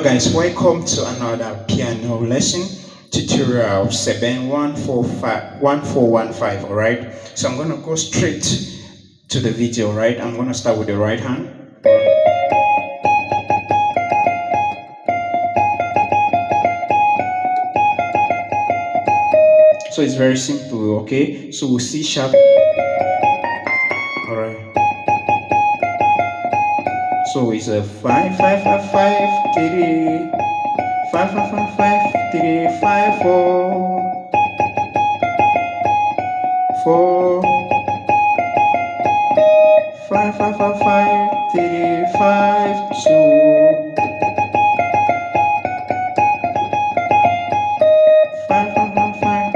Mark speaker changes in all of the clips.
Speaker 1: guys, welcome to another piano lesson tutorial of 71415. All right, so I'm gonna go straight to the video. Right, I'm gonna start with the right hand. So it's very simple. Okay, so we'll C sharp. All right, so it's a 5 5 5 5 3 5 5 5 5 3 5 4 4 5 5 5 5 3 5 2 5 5 5 5.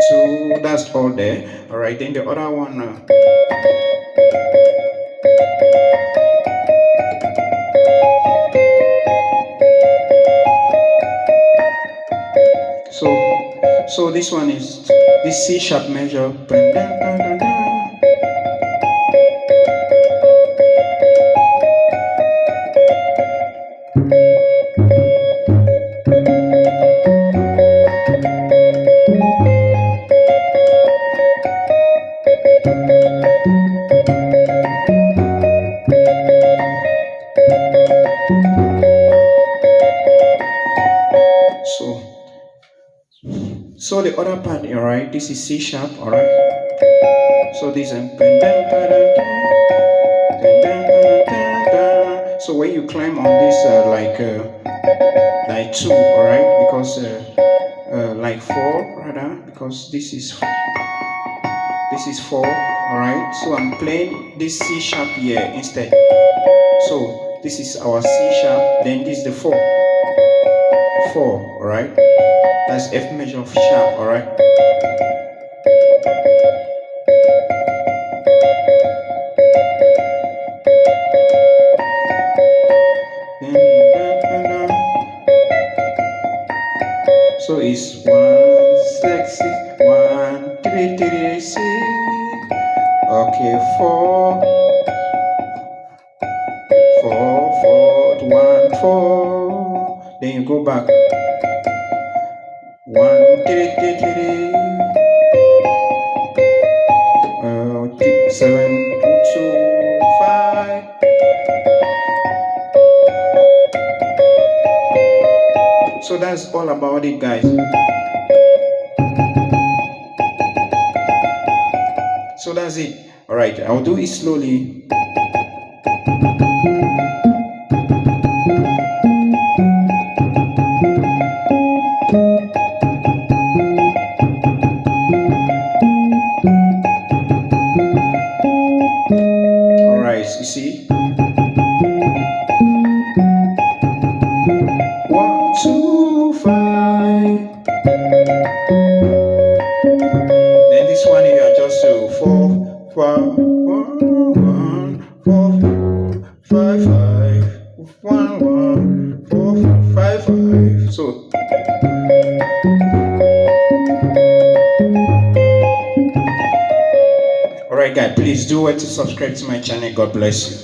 Speaker 1: So that's all there. All right, then the other one. So this one is this C sharp measure. So the other part, all right, this is C sharp, all right. So this is so when you climb on this like 2, all right, because like 4 rather, because this is 4, all right. So I'm playing this C sharp here instead. So this is our C sharp, then this is the 4, all right. That's F major of sharp, all right. So it's 1 6 6 1 3 3 6. Okay, 4 4 4 1 4. Then you go back. 1 3 3 3 7 2 5. So that's all about it, guys. So that's it. All right, I'll do it slowly. All right, you see. 1 2 5. Then this one you adjust to 4 4 1 4 5 5 1 1 4 5 5. So all right, guys, please do well to subscribe to my channel. God bless you.